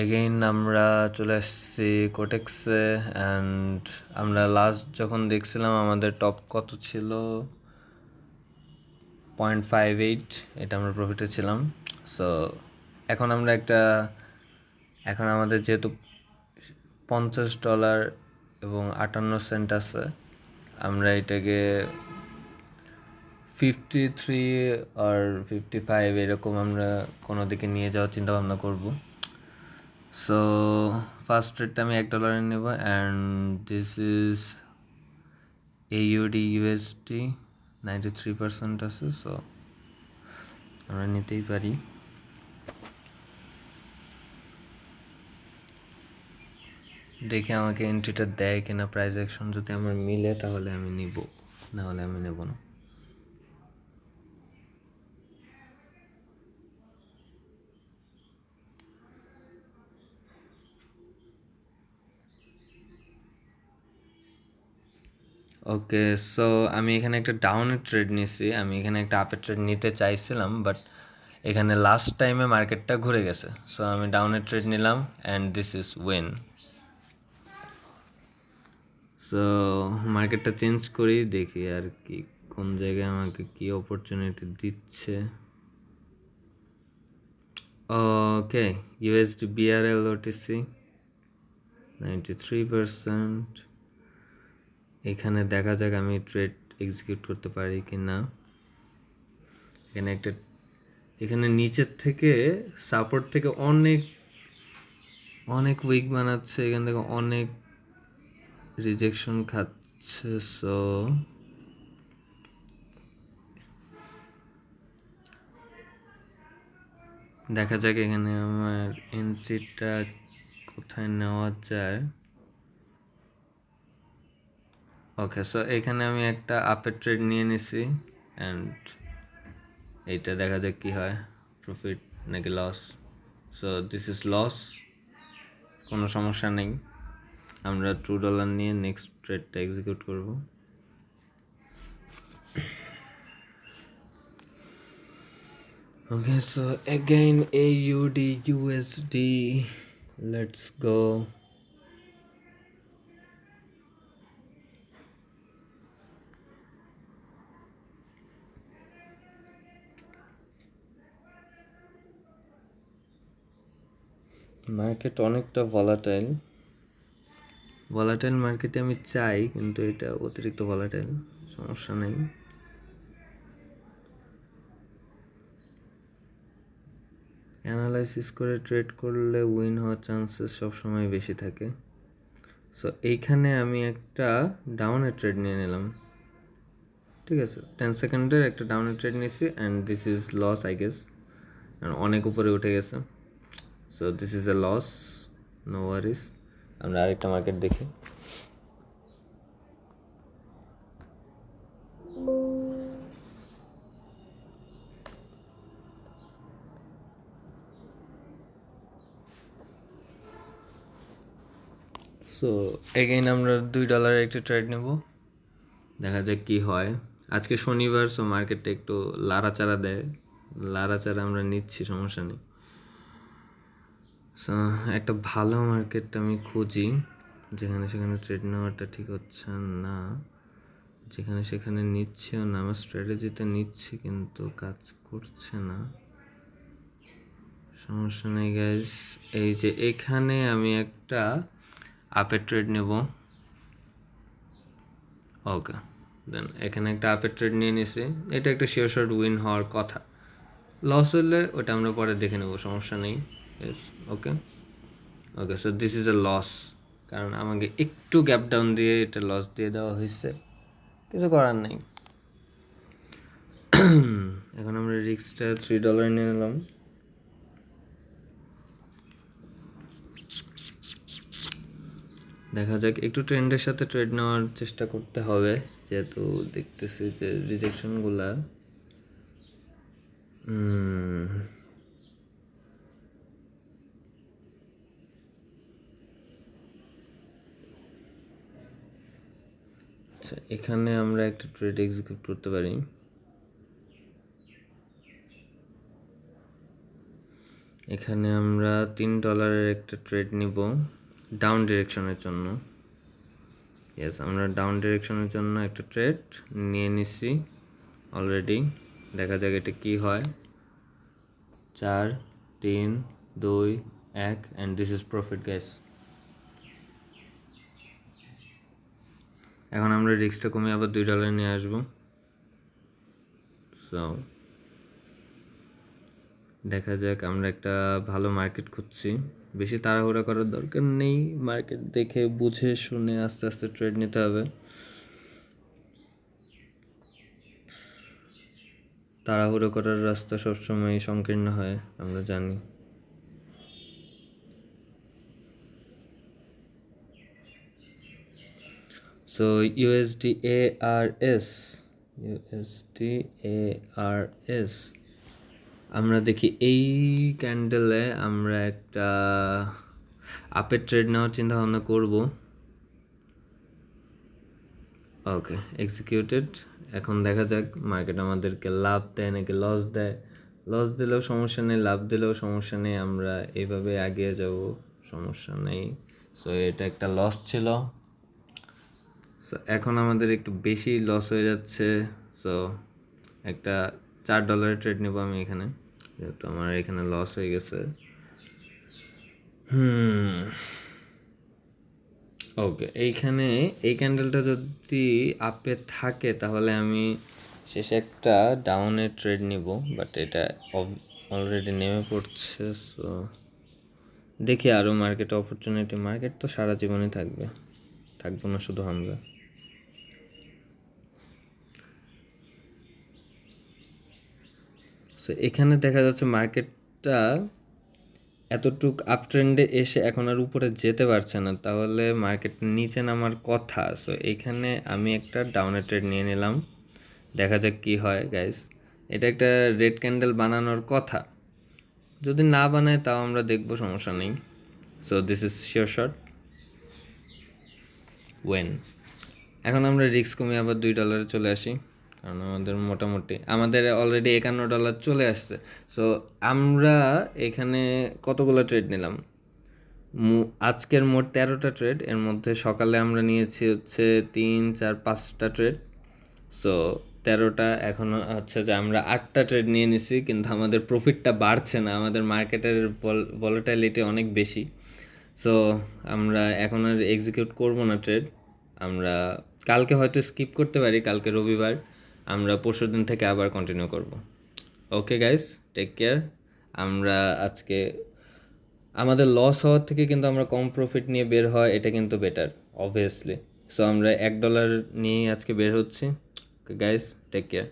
Again আমরা চলে আসছি কোটেক্সে অ্যান্ড আমরা লাস্ট যখন দেখছিলাম আমাদের টপ কত ছিল 0.58, এটা আমরা প্রফিটে ছিলাম। সো এখন আমরা এখন আমাদের যেহেতু $50 এবং 58 সেন্ট আছে, আমরা এটাকে 53 আর 55 এরকম আমরা কোনো দিকে নিয়ে যাওয়ার চিন্তা ভাবনা করবো। সো ফার্স্ট রেটটা আমি $1 নেব and this is AUD USD 93% আছে। সো আমরা নিতেই পারি। দেখে আমাকে এন্ট্রিটা দেয় কিনা, প্রাইস অ্যাকশন যদি আমার মিলে তাহলে আমি নিব, না হলে আমি নেব না। ওকে, সো আমি এখানে একটা ডাউনের ট্রেড নিছি, আমি এখানে একটা আপের ট্রেড নিতে চাইছিলাম, বাট এখানে লাস্ট টাইমে মার্কেটটা ঘুরে গেছে। সো আমি ডাউনের ট্রেড নিলাম and this is win. So মার্কেটটা চেঞ্জ করি, দেখি আর কি কোন জায়গায় আমাকে কি অপরচুনিটি দিচ্ছে। ওকে, USD BRL OTC 93%। এখানে দেখা যাক আমি ট্রেড এক্সিকিউট করতে পারি কি না। এখানে নিচের থেকে সাপোর্ট থেকে অনেক অনেক উইক বানাচ্ছে, এখান থেকে অনেক রিজেকশন খাচ্ছে। সো দেখা যাক এখানে আমার এন্ট্রিটা কোথায় নেওয়া যায়। ওকে, সো এখানে আমি একটা আপের ট্রেড নিয়ে নিছি অ্যান্ড এইটা দেখা যাক কি হয়, প্রফিট নাকি loss. So this is loss, কোনো সমস্যা নেই। আমরা $2 নিয়ে নেক্সট ট্রেডটা এক্সিকিউট করব। Okay, so again AUD USD, let's go. Market অনেকটা ভলাটাইল মার্কেটে আমি চাই, কিন্তু এটা অতিরিক্ত ভলাটাইল, সমস্যা নেই। অ্যানালাইসিস করে ট্রেড করলে উইন হওয়ার চান্সেস সবসময় বেশি থাকে। সো এইখানে আমি একটা ডাউনের ট্রেড নিয়ে নিলাম, ঠিক আছে, 10 সেকেন্ডের একটা ডাউনের ট্রেড নিয়েছি and this is loss I guess, অনেক উপরে উঠে গেছে। So this is a loss, no worries. আমরা আরেকটা মার্কেট দেখি। সো এগেইন আমরা $2 একটা ট্রেড নেব, দেখা যাক কি হয়। আজকে শনিবার, সো মার্কেটটা একটু লাড়াচাড়া দেয়, লাড়াচাড়া আমরা নিচ্ছি, সমস্যা নেই। সো একটা ভালো মার্কেট আমি খুঁজি, যেখানে সেখানে ট্রেড নেওয়াটা ঠিক হচ্ছে না, যেখানে সেখানে নিচ্ছেও না, আমার স্ট্র্যাটেজিতে নিচ্ছি কিন্তু কাজ করছে না। সমস্যা নেই গাইস, এই যে এখানে আমি একটা আপের ট্রেড নেব। ওকে, দেন এখানে একটা আপের ট্রেড নিয়ে নিছি, এটা একটা শিওর শর্ট উইন হওয়ার কথা। লস হলে ওটা আমরা পরে দেখে নেব, সমস্যা নেই। Okay okay, so this is a loss, কারণ আমাকে একটু গ্যাপ ডাউন দিয়ে এটা লস দিয়ে দেওয়া হয়েছে, কিছু করার নেই। এখন আমরা রিস্কটা $3 নিয়ে নিলাম। দেখা যাক, একটু ট্রেন্ডের সাথে ট্রেড নেওয়ার চেষ্টা করতে হবে, যেহেতু দেখতেছি যে রিজেকশনগুলা আচ্ছা, এখানে আমরা একটা ট্রেড এক্সিকিউট করতে পারি। এখানে আমরা $3 একটা ট্রেড নিব ডাউন ডিরেকশনের জন্য। ইয়েস, আমরা ডাউন ডিরেকশনের জন্য একটা ট্রেড নিয়ে নিছি অলরেডি। দেখা যাক এটা কি হয়। 4 3 2 1 and this is profit guys. এখন আমরা রিস্কটা কমিয়ে আবার $2 নিয়ে আসবো। সো দেখা যাক, আমরা একটা ভালো মার্কেট খুঁজছি, বেশি তাড়াহুড়া করার দরকার নেই, মার্কেট দেখে বুঝে শুনে আস্তে আস্তে ট্রেড নিতে হবে। তাড়াহুড়ো করার রাস্তা সবসময় সংকীর্ণ হয়, আমরা জানি। সো USD ARS আমরা দেখি এই ক্যান্ডেলে আমরা একটা আপের ট্রেড নেওয়ার চিন্তা ভাবনা করব। ওকে, এক্সিকিউটেড। এখন দেখা যাক মার্কেট আমাদেরকে লাভ দেয় নাকি লস দেয়। লস দিলেও সমস্যা নেই, লাভ দিলেও সমস্যা নেই, আমরা এইভাবে এগিয়ে যাব, সমস্যা নেই। সো এটা একটা লস ছিল। সো এখন আমাদের একটু বেশি লস হয়ে যাচ্ছে। সো একটা $4 ট্রেড নেব আমি এখানে, যেহেতু আমার এখানে লস হয়ে গেছে। ওকে, এইখানে এই ক্যান্ডেলটা যদি আপে থাকে তাহলে আমি শেষে একটা ডাউনের ট্রেড নিব, বাট এটা অলরেডি নেমে পড়ছে। সো দেখি আরও মার্কেট অপরচুনিটি, মার্কেট তো সারা জীবনই থাকবো না শুধু আমরা। সো এখানে দেখা যাচ্ছে মার্কেটটা এতটুক আপ ট্রেন্ডে এসে এখন আর উপরে যেতে পারছে না, তাহলে মার্কেট নিচে নামার কথা। সো এইখানে আমি একটা ডাউনের ট্রেড নিয়ে নিলাম, দেখা যাক কি হয় গাইস। এটা একটা রেড ক্যান্ডেল বানানোর কথা, যদি না বানায় তাও আমরা দেখবো, সমস্যা নেই। So this is sure shot win. এখন আমরা রিস্ক কমিয়ে আবার $2 চলে আসি, কারণ আমাদের অলরেডি $51 চলে আসছে। সো আমরা এখানে কতগুলো ট্রেড নিলাম, আজকের মোট 13টা ট্রেড, এর মধ্যে সকালে আমরা নিয়েছি হচ্ছে 3 4 5টা ট্রেড। সো 13টা, এখন হচ্ছে যে আমরা 8টা ট্রেড নিয়ে নিছি, কিন্তু আমাদের প্রফিটটা বাড়ছে না, আমাদের মার্কেটের ভলাটাইলিটি অনেক বেশি। সো আমরা এখন আর এক্সিকিউট করবো না ট্রেড, আমরা কালকে হয়তো স্কিপ করতে পারি, কালকে রবিবার, আমরা পরশুদিন থেকে আবার কন্টিনিউ করব। Okay guys, take care. আমরা আজকে আমাদের লস হওয়ার থেকে কিন্তু আমরা কম প্রফিট নিয়ে বের হয়, এটা কিন্তু বেটার অবভিয়াসলি। সো আমরা $1 নিয়েই আজকে বের হচ্ছি। Okay guys, take care.